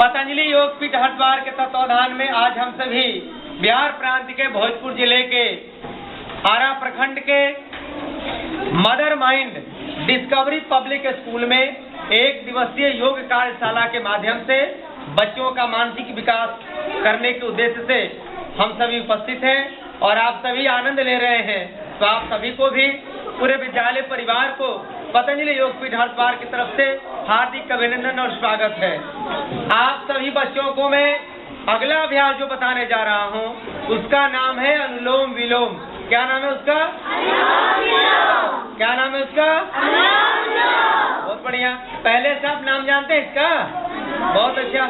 पतंजलि योगपीठ हरिद्वार के तत्वाधान में आज हम सभी बिहार प्रांत के भोजपुर जिले के आरा प्रखंड के mother mind discovery public school में एक दिवसीय योग कार्यशाला के माध्यम से बच्चों का मानसिक विकास करने के उद्देश्य से हम सभी उपस्थित हैं और आप सभी आनंद ले रहे हैं। तो आप सभी को भी पूरे विद्यालय परिवार को पतंजलि योगपीठ हरिद्वार की तरफ से हार्दिक अभिनंदन और स्वागत है। आप सभी बच्चों को मैं अगला अभ्यास जो बताने जा रहा हूँ उसका नाम है अनुलोम विलोम। क्या नाम है उसका? क्या नाम है उसका? बहुत बढ़िया। पहले से आप नाम जानते हैं इसका? बहुत अच्छा।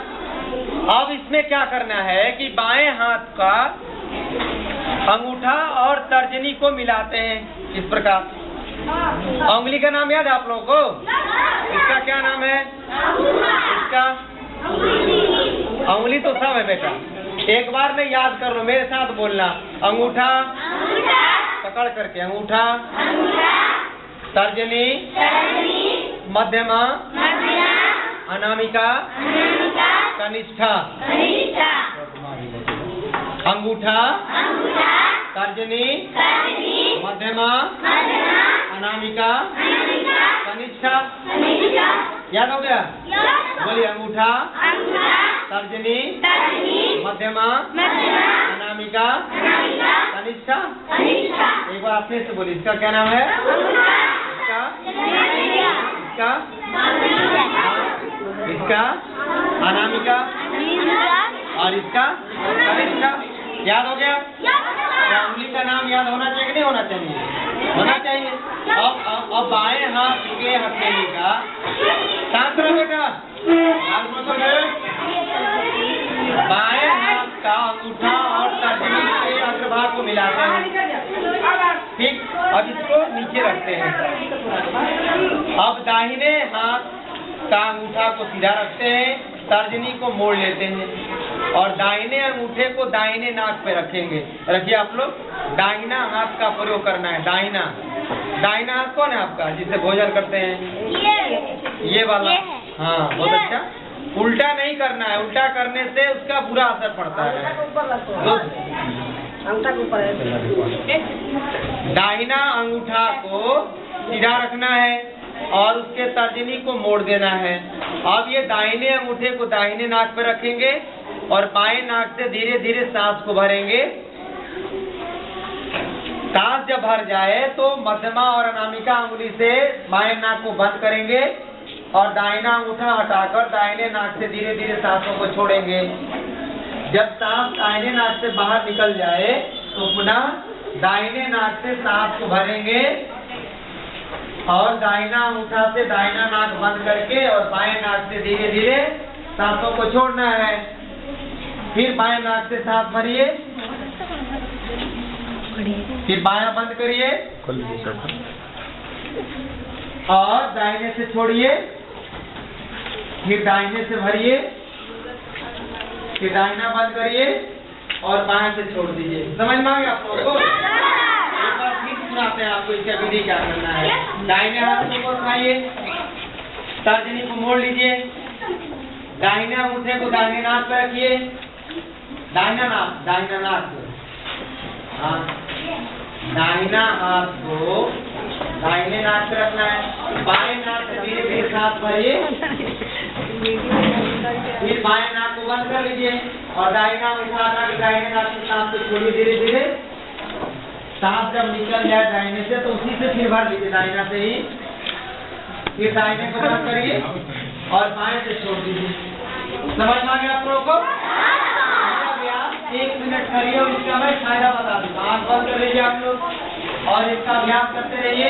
अब इसमें क्या करना है कि बाएं हाथ का अंगूठा और तर्जनी को मिलाते हैं इस प्रकार। उंगली का नाम याद है आप लोगों को? इसका क्या नाम है? इसका उंगली तो सब है बेटा, एक बार में याद कर लो, मेरे साथ बोलना। अंगूठा पकड़ करके, अंगूठा, तर्जनी, मध्यमा, अनामिका, कनिष्ठा। अंगूठा, तर्जनी, मध्यमा, अनामिका, कनिष्ठा। याद हो गया? बोलिए। अंगूठा, तर्जनी, मध्यमा, अनामिका, कनिष्ठा। एक बार अपने से बोलिए। इसका क्या नाम है? इसका इसका अनामिका और इसका कनिष्ठा। याद हो गया? उंगली का नाम याद होना चाहिए कि नहीं होना चाहिए? होना चाहिए। अब बाएं हाथ के हथेली का शांत रहो बेटा, बाएं हाथ का अंगूठा और तर्जनी के अग्रभाग को मिलाते हैं। ठीक। अब इसको नीचे रखते हैं। अब दाहिने हाथ का अंगूठा को सीधा रखते हैं, तर्जनी को मोड़ लेते हैं और दाहिने अंगूठे को दाहिने नाक पे रखेंगे। रखिए आप लोग, दाहिना हाथ का प्रयोग करना है। दाहिना हाथ कौन है आपका जिससे भोजन करते हैं? ये वाला। हाँ, बहुत अच्छा। उल्टा नहीं करना है, उल्टा करने से उसका बुरा असर पड़ता है। दाहिना अंगूठा को सीधा रखना है और उसके तर्जनी को मोड़ देना है। अब ये दाहिने अंगूठे को दाहिने नाक पर रखेंगे और बाएं नाक से धीरे धीरे सांस को भरेंगे। सांस जब भर जाए तो मध्यमा और अनामिका अंगुली से बाएं नाक को बंद करेंगे और दाहिना अंगूठा हटाकर दाहिने नाक से धीरे धीरे सांसों को छोड़ेंगे। जब सांस दाहिने नाक से बाहर निकल जाए तो पुनः दाहिने नाक से सांस को भरेंगे और दाहिना अंगूठा से दाहिना नाक बंद करके और बाएं नाक से धीरे धीरे सांसों को छोड़ना है। फिर बाएं नाक से सांस भरिए, फिर बायां बंद करिए और दाहिने से छोड़िए, फिर दाहिने से भरिए, फिर दाहिना बंद करिए और बाएं से छोड़ दीजिए। समझ में आ गया आप लोगों को? एक बार फिर सुनाते हैं आपको इसका विधि क्या करना है। दाहिने हाथ को उठाइए, तर्जनी को मोड़ लीजिए, दाहिने अंगूठे को दाहिने नाक पर रखिए, दाहिना नाक हाँ, दाहिना हाथ को दाहिने नाक पे रखना है। बाएं नाक से धीरे धीरे सांस भरिए, फिर बाएं नाक को बंद कर लीजिए और दाहिना अंगूठा दाहिने नाक से सांस को छोड़िए धीरे धीरे। सांस जब निकल जाए दाहिने से तो उसी से फिर भर लीजिए, दाहिना से ही। फिर दाहिने को बंद करिए और बाएं से छोड़ दीजिए। समझ में आ गया आप लोगों को? 1 मिनट करिए और इसका मैं फायदा बता दूंगा। आंख बंद कर लीजिए आप लोग और इसका अभ्यास करते रहिए।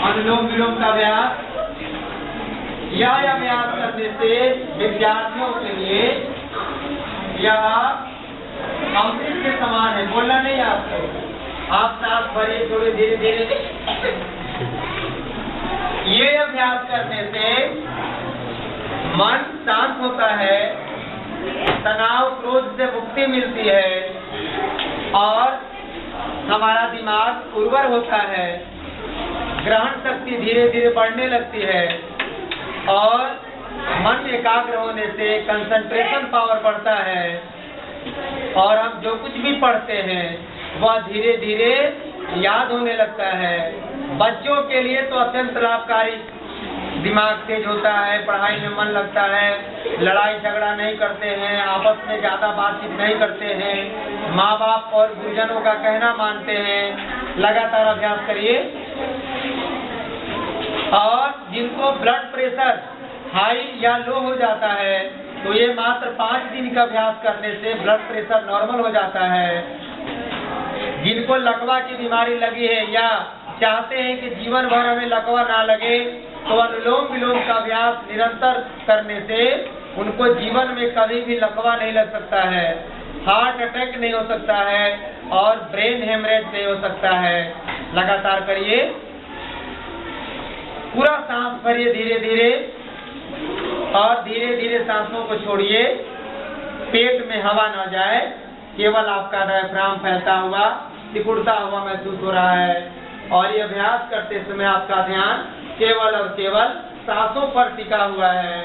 अनुलोम विलोम का अभ्यास। यह अभ्यास करने से विद्यार्थियों के लिए यह अमृत के समान है। बोलना नहीं आपको, आप सांस भरिए थोड़ी धीरे धीरे। ये अभ्यास करने से मन शांत होता है, तनाव क्रोध से मुक्ति मिलती है और हमारा दिमाग उर्वर होता है, ग्रहण शक्ति धीरे धीरे बढ़ने लगती है और मन एकाग्र होने से कंसंट्रेशन पावर बढ़ता है और हम जो कुछ भी पढ़ते हैं वह धीरे धीरे याद होने लगता है। बच्चों के लिए तो अत्यंत लाभकारी, दिमाग तेज होता है, पढ़ाई में मन लगता है, लड़ाई झगड़ा नहीं करते हैं, आपस में ज्यादा बातचीत नहीं करते हैं, माँ बाप और गुरुजनों का कहना मानते हैं। लगातार अभ्यास करिए। और जिनको ब्लड प्रेशर हाई या लो हो जाता है तो ये मात्र 5 दिन का अभ्यास करने से ब्लड प्रेशर नॉर्मल हो जाता है। जिनको लकवा की बीमारी लगी है या चाहते हैं कि जीवन भर हमें लकवा ना लगे तो अनुलोम विलोम का अभ्यास निरंतर करने से उनको जीवन में कभी भी लकवा नहीं लग सकता है, हार्ट अटैक नहीं हो सकता है और ब्रेन हेमरेज नहीं हो सकता है। लगातार करिए। पूरा सांस भरिए धीरे धीरे और धीरे धीरे सांसों को छोड़िए। पेट में हवा न जाए, केवल आपका डायफ्राम फैलता हुआ, सिकुड़ता हुआ महसूस हो रहा है। और ये अभ्यास करते समय आपका ध्यान केवल और केवल सांसों पर टिका हुआ है।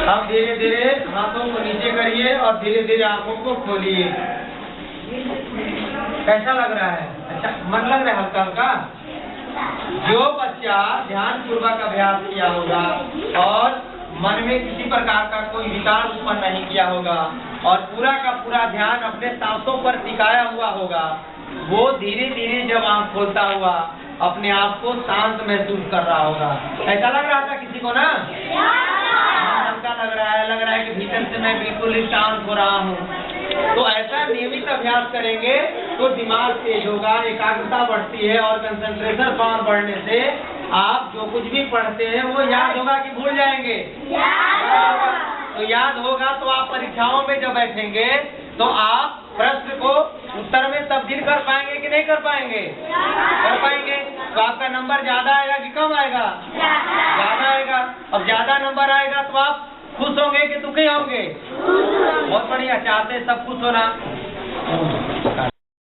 अब धीरे धीरे हाथों को नीचे करिए और धीरे धीरे आंखों को खोलिए। कैसा लग रहा है? अच्छा मन लग रहा है हल्का हल्का? जो बच्चा ध्यान पूर्वक अभ्यास किया होगा और मन में किसी प्रकार का कोई विकार उत्पन्न नहीं किया होगा और पूरा का पूरा ध्यान अपने सांसों पर टिकाया हुआ होगा, वो धीरे धीरे जब आंख खोलता हुआ अपने आप को शांत महसूस कर रहा होगा। ऐसा लग रहा था किसी को ना? हल्का लग रहा है कि भीतर से मैं बिल्कुल ही शांत हो रहा हूँ। तो ऐसा नियमित अभ्यास करेंगे तो दिमाग तेज होगा, एकाग्रता बढ़ती है और कंसंट्रेशन पावर बढ़ने से आप जो कुछ भी पढ़ते हैं वो याद होगा कि भूल जाएंगे? तो याद होगा तो आप परीक्षाओं में जब बैठेंगे तो आप प्रश्न को उत्तर में तब्दील कर पाएंगे कि नहीं कर पाएंगे? कर पाएंगे। तो आपका नंबर ज्यादा आएगा कि कम आएगा? ज्यादा आएगा। अब ज्यादा नंबर आएगा तो आप खुश होंगे कि दुखी होंगे? बहुत बढ़िया, चाहते सब खुश होना।